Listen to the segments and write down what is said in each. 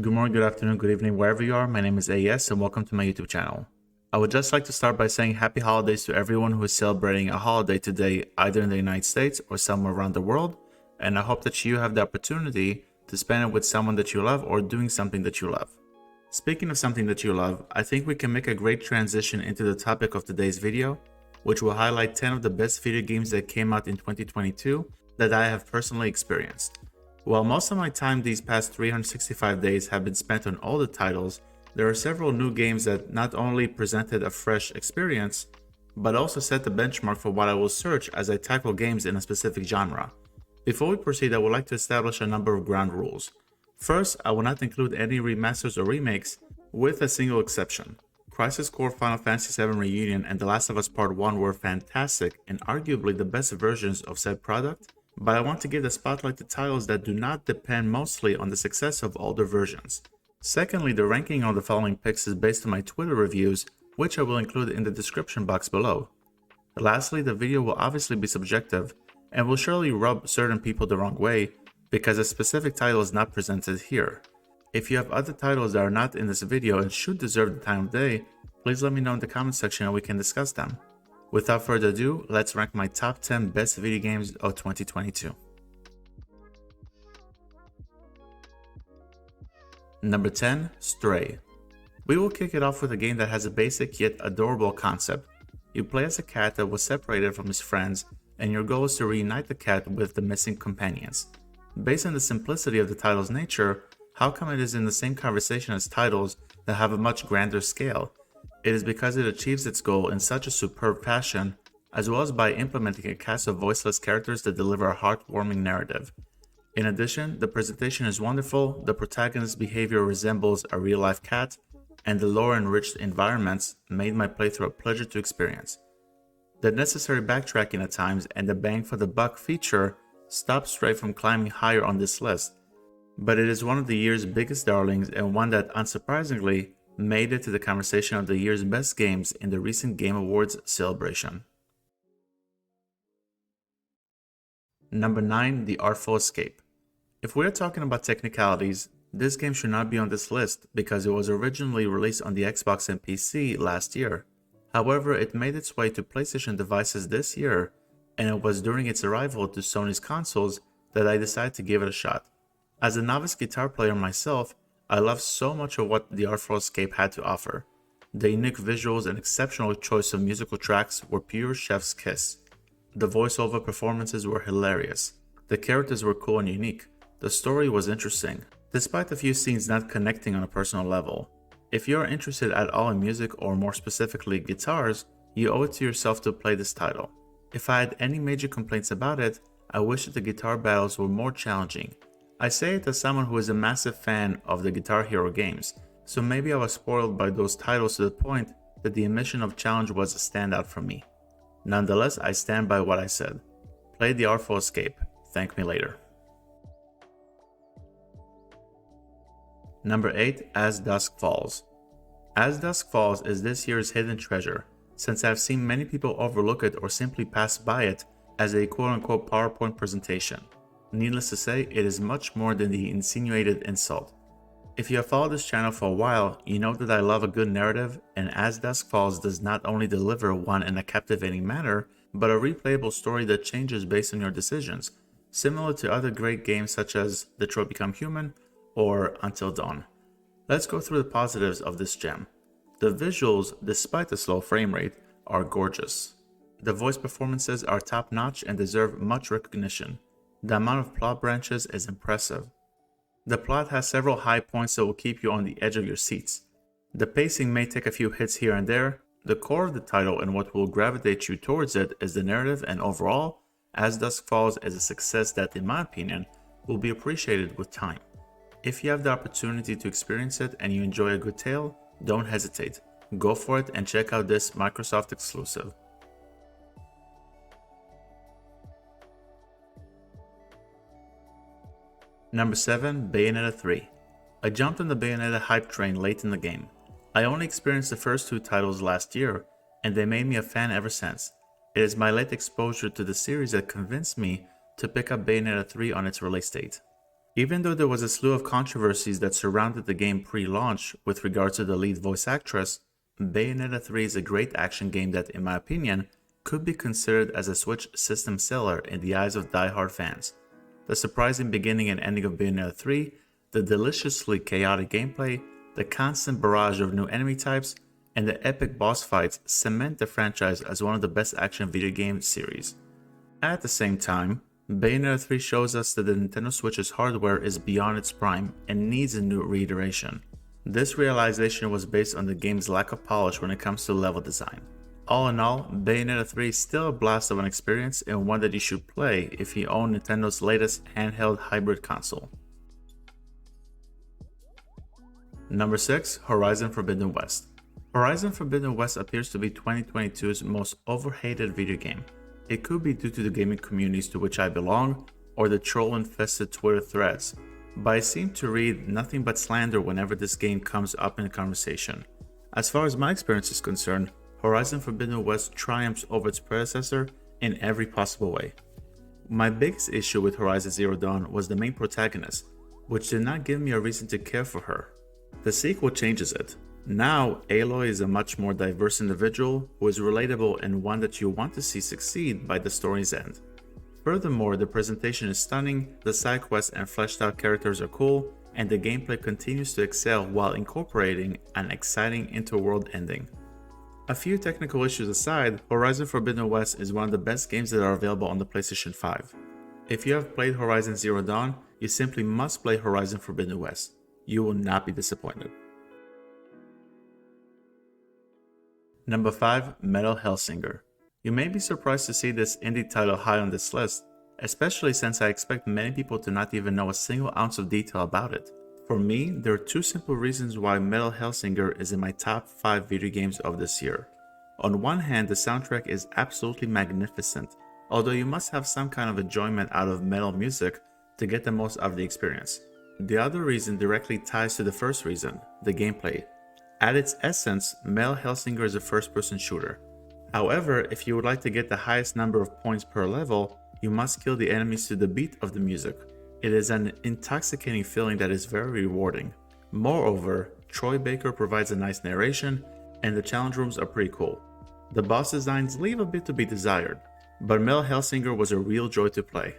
Good morning, good afternoon, good evening, wherever you are. My name is AS and welcome to my YouTube channel. I would just like to start by saying happy holidays to everyone who is celebrating a holiday today, either in the United States or somewhere around the world. And I hope that you have the opportunity to spend it with someone that you love or doing something that you love. Speaking of something that you love, I think we can make a great transition into the topic of today's video, which will highlight 10 of the best video games that came out in 2022 that I have personally experienced. While most of my time these past 365 days have been spent on older titles, there are several new games that not only presented a fresh experience, but also set the benchmark for what I will search as I tackle games in a specific genre. Before we proceed, I would like to establish a number of ground rules. First, I will not include any remasters or remakes, with a single exception. Crisis Core Final Fantasy VII Reunion and The Last of Us Part 1 were fantastic and arguably the best versions of said product, but I want to give the spotlight to titles that do not depend mostly on the success of older versions. Secondly, the ranking of the following picks is based on my Twitter reviews, which I will include in the description box below. Lastly, the video will obviously be subjective and will surely rub certain people the wrong way because a specific title is not presented here. If you have other titles that are not in this video and should deserve the time of day, please let me know in the comment section and we can discuss them. Without further ado, let's rank my top 10 best video games of 2022. Number 10, Stray. We will kick it off with a game that has a basic yet adorable concept. You play as a cat that was separated from his friends, and your goal is to reunite the cat with the missing companions. Based on the simplicity of the title's nature, how come it is in the same conversation as titles that have a much grander scale? It is because it achieves its goal in such a superb fashion, as well as by implementing a cast of voiceless characters that deliver a heartwarming narrative. In addition, the presentation is wonderful, the protagonist's behavior resembles a real-life cat, and the lore-enriched environments made my playthrough a pleasure to experience. The necessary backtracking at times and the bang for the buck feature stopped Stray from climbing higher on this list, but it is one of the year's biggest darlings and one that, unsurprisingly, made it to the conversation of the year's best games in the recent Game Awards celebration. Number 9, The Artful Escape. If we are talking about technicalities, this game should not be on this list because it was originally released on the Xbox and PC last year. However, it made its way to PlayStation devices this year, and it was during its arrival to Sony's consoles that I decided to give it a shot. As a novice guitar player myself, I loved so much of what The Artful Escape had to offer. The unique visuals and exceptional choice of musical tracks were pure chef's kiss. The voiceover performances were hilarious. The characters were cool and unique. The story was interesting, despite a few scenes not connecting on a personal level. If you are interested at all in music or more specifically guitars, you owe it to yourself to play this title. If I had any major complaints about it, I wish that the guitar battles were more challenging. I say it as someone who is a massive fan of the Guitar Hero games, so maybe I was spoiled by those titles to the point that the omission of challenge was a standout for me. Nonetheless, I stand by what I said. Play The Artful Escape. Thank me later. Number 8, As Dusk Falls. As Dusk Falls is this year's hidden treasure, since I've seen many people overlook it or simply pass by it as a quote-unquote PowerPoint presentation. Needless to say, it is much more than the insinuated insult. If you have followed this channel for a while, you know that I love a good narrative, and As Dusk Falls does not only deliver one in a captivating manner, but a replayable story that changes based on your decisions, similar to other great games such as Detroit Become Human or Until Dawn. Let's go through the positives of this gem. The visuals, despite the slow frame rate, are gorgeous. The voice performances are top-notch and deserve much recognition. The amount of plot branches is impressive. The plot has several high points that will keep you on the edge of your seats. The pacing may take a few hits here and there. The core of the title and what will gravitate you towards it is the narrative, and overall, As Dusk Falls is a success that, in my opinion, will be appreciated with time. If you have the opportunity to experience it and you enjoy a good tale, don't hesitate. Go for it and check out this Microsoft exclusive. Number 7, Bayonetta 3. I jumped on the Bayonetta hype train late in the game. I only experienced the first two titles last year, and they made me a fan ever since. It is my late exposure to the series that convinced me to pick up Bayonetta 3 on its release date. Even though there was a slew of controversies that surrounded the game pre-launch with regards to the lead voice actress, Bayonetta 3 is a great action game that, in my opinion, could be considered as a Switch system seller in the eyes of die-hard fans. The surprising beginning and ending of Bayonetta 3, the deliciously chaotic gameplay, the constant barrage of new enemy types, and the epic boss fights cement the franchise as one of the best action video game series. At the same time, Bayonetta 3 shows us that the Nintendo Switch's hardware is beyond its prime and needs a new reiteration. This realization was based on the game's lack of polish when it comes to level design. All in all, Bayonetta 3 is still a blast of an experience and one that you should play if you own Nintendo's latest handheld hybrid console. Number 6. Horizon Forbidden West. Horizon Forbidden West appears to be 2022's most overhated video game. It could be due to the gaming communities to which I belong, or the troll-infested Twitter threads, but I seem to read nothing but slander whenever this game comes up in conversation. As far as my experience is concerned, Horizon Forbidden West triumphs over its predecessor in every possible way. My biggest issue with Horizon Zero Dawn was the main protagonist, which did not give me a reason to care for her. The sequel changes it. Now, Aloy is a much more diverse individual who is relatable and one that you want to see succeed by the story's end. Furthermore, the presentation is stunning, the side quests and fleshed out characters are cool, and the gameplay continues to excel while incorporating an exciting interworld ending. A few technical issues aside, Horizon Forbidden West is one of the best games that are available on the PlayStation 5. If you have played Horizon Zero Dawn, you simply must play Horizon Forbidden West. You will not be disappointed. Number 5. Metal Hellsinger. You may be surprised to see this indie title high on this list, especially since I expect many people to not even know a single ounce of detail about it. For me, there are two simple reasons why Metal Hellsinger is in my top 5 video games of this year. On one hand, the soundtrack is absolutely magnificent, although you must have some kind of enjoyment out of metal music to get the most out of the experience. The other reason directly ties to the first reason, the gameplay. At its essence, Metal Hellsinger is a first-person shooter. However, if you would like to get the highest number of points per level, you must kill the enemies to the beat of the music. It is an intoxicating feeling that is very rewarding. Moreover, Troy Baker provides a nice narration, and the challenge rooms are pretty cool. The boss designs leave a bit to be desired, but Metal Hellsinger was a real joy to play.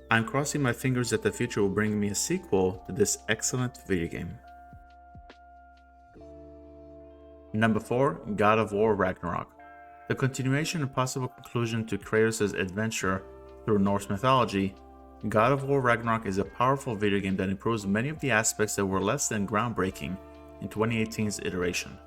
I'm crossing my fingers that the future will bring me a sequel to this excellent video game. Number 4. God of War Ragnarok. The continuation and possible conclusion to Kratos' adventure through Norse mythology, God of War Ragnarok is a powerful video game that improves many of the aspects that were less than groundbreaking in 2018's iteration.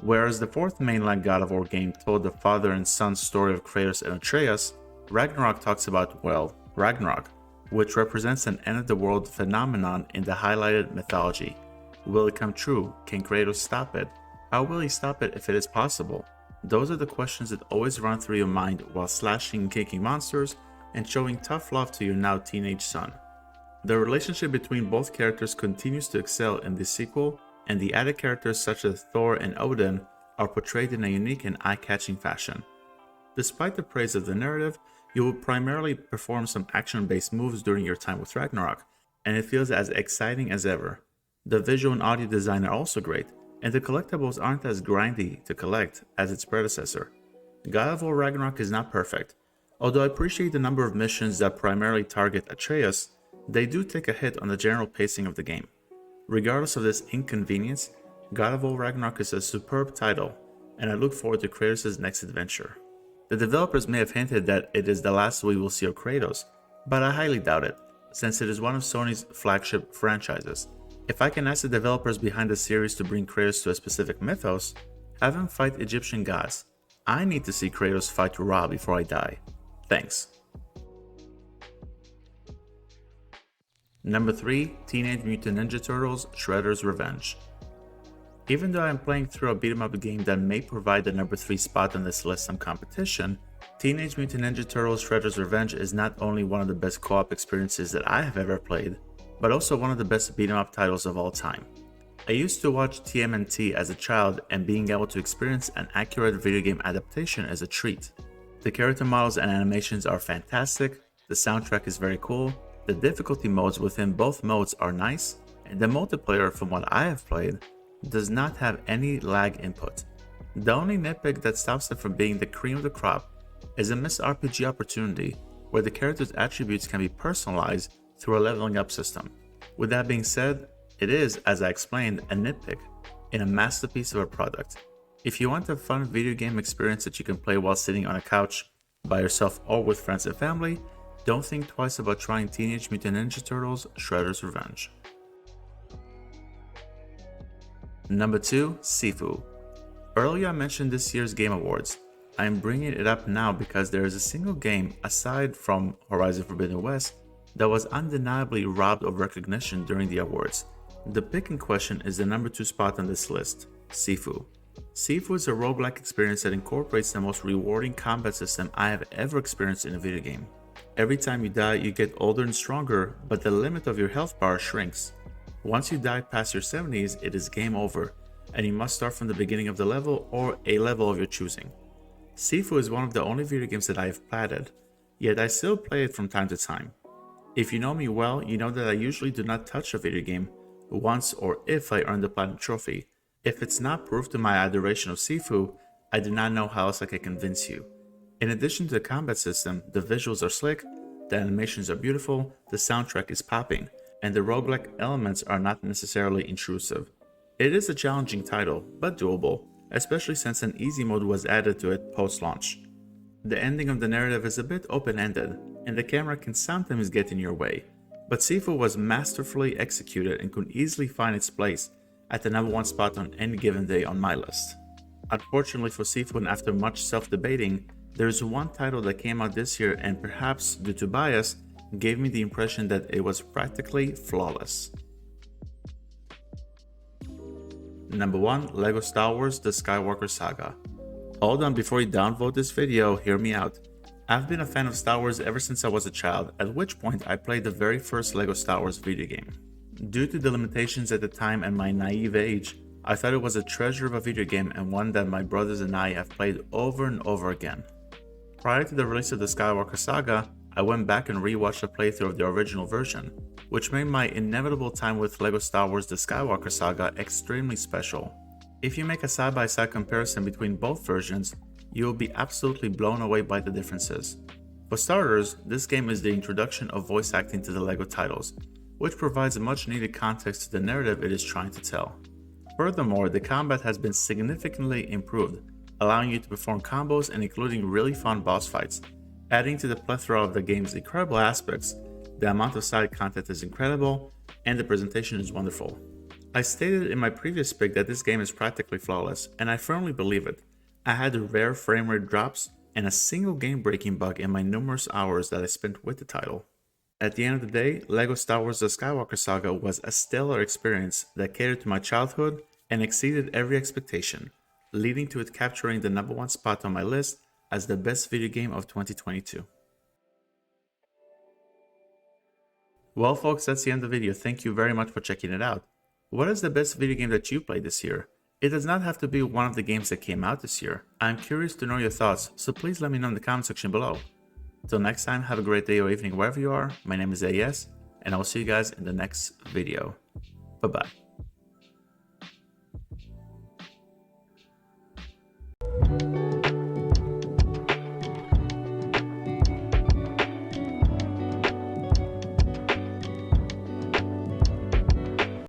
Whereas the fourth mainline God of War game told the father and son story of Kratos and Atreus, Ragnarok talks about, well, Ragnarok, which represents an end-of-the-world phenomenon in the highlighted mythology. Will it come true? Can Kratos stop it? How will he stop it if it is possible? Those are the questions that always run through your mind while slashing and kicking monsters and showing tough love to your now teenage son. The relationship between both characters continues to excel in this sequel, and the added characters such as Thor and Odin are portrayed in a unique and eye-catching fashion. Despite the praise of the narrative, you will primarily perform some action-based moves during your time with Ragnarok, and it feels as exciting as ever. The visual and audio design are also great, and the collectibles aren't as grindy to collect as its predecessor. God of War Ragnarok is not perfect. Although I appreciate the number of missions that primarily target Atreus, they do take a hit on the general pacing of the game. Regardless of this inconvenience, God of War Ragnarok is a superb title, and I look forward to Kratos' next adventure. The developers may have hinted that it is the last we will see of Kratos, but I highly doubt it, since it is one of Sony's flagship franchises. If I can ask the developers behind the series to bring Kratos to a specific mythos, have him fight Egyptian gods. I need to see Kratos fight Ra before I die. Thanks. Number 3. Teenage Mutant Ninja Turtles Shredder's Revenge. Even though I am playing through a beat-em-up game that may provide the number 3 spot on this list some competition, Teenage Mutant Ninja Turtles Shredder's Revenge is not only one of the best co-op experiences that I have ever played, but also one of the best beat-em-up titles of all time. I used to watch TMNT as a child, and being able to experience an accurate video game adaptation is a treat. The character models and animations are fantastic, the soundtrack is very cool, The difficulty modes within both modes are nice, and the multiplayer, from what I have played, does not have any lag input. The only nitpick that stops it from being the cream of the crop is a missed RPG opportunity where the character's attributes can be personalized through a leveling up system. With that being said, it is, as I explained, a nitpick in a masterpiece of a product. If you want a fun video game experience that you can play while sitting on a couch by yourself or with friends and family, don't think twice about trying Teenage Mutant Ninja Turtles Shredder's Revenge. Number 2, Sifu. Earlier I mentioned this year's Game Awards. I am bringing it up now because there is a single game, aside from Horizon Forbidden West, that was undeniably robbed of recognition during the awards. The pick in question is the number 2 spot on this list, Sifu. Sifu is a roguelike experience that incorporates the most rewarding combat system I have ever experienced in a video game. Every time you die, you get older and stronger, but the limit of your health bar shrinks. Once you die past your 70s, it is game over, and you must start from the beginning of the level or a level of your choosing. Sifu is one of the only video games that I have platted, yet I still play it from time to time. If you know me well, you know that I usually do not touch a video game once or if I earn the platinum trophy. If it's not proof to my adoration of Sifu, I do not know how else I can convince you. In addition to the combat system, the visuals are slick, the animations are beautiful, the soundtrack is popping, and the roguelike elements are not necessarily intrusive. It is a challenging title, but doable, especially since an easy mode was added to it post-launch. The ending of the narrative is a bit open-ended, and the camera can sometimes get in your way, but Sifu was masterfully executed and could easily find its place at the number 1 spot on any given day on my list. Unfortunately for Sifu, and after much self-debating, there is one title that came out this year and perhaps due to bias, gave me the impression that it was practically flawless. Number 1, LEGO Star Wars The Skywalker Saga. Hold on, before you downvote this video, hear me out. I've been a fan of Star Wars ever since I was a child, at which point I played the very first LEGO Star Wars video game. Due to the limitations at the time and my naive age, I thought it was a treasure of a video game and one that my brothers and I have played over and over again. Prior to the release of the Skywalker Saga, I went back and rewatched a playthrough of the original version, which made my inevitable time with LEGO Star Wars The Skywalker Saga extremely special. If you make a side-by-side comparison between both versions, you will be absolutely blown away by the differences. For starters, this game is the introduction of voice acting to the LEGO titles, which provides a much needed context to the narrative it is trying to tell. Furthermore, the combat has been significantly improved, allowing you to perform combos and including really fun boss fights. Adding to the plethora of the game's incredible aspects, the amount of side content is incredible, and the presentation is wonderful. I stated in my previous pick that this game is practically flawless, and I firmly believe it. I had rare frame rate drops and a single game-breaking bug in my numerous hours that I spent with the title. At the end of the day, LEGO Star Wars The Skywalker Saga was a stellar experience that catered to my childhood and exceeded every expectation, leading to it capturing the number 1 spot on my list as the best video game of 2022. Well folks, that's the end of the video. Thank you very much for checking it out. What is the best video game that you played this year? It does not have to be one of the games that came out this year. I'm curious to know your thoughts, so please let me know in the comment section below. Till next time, have a great day or evening wherever you are. My name is AES, and I will see you guys in the next video. Bye bye.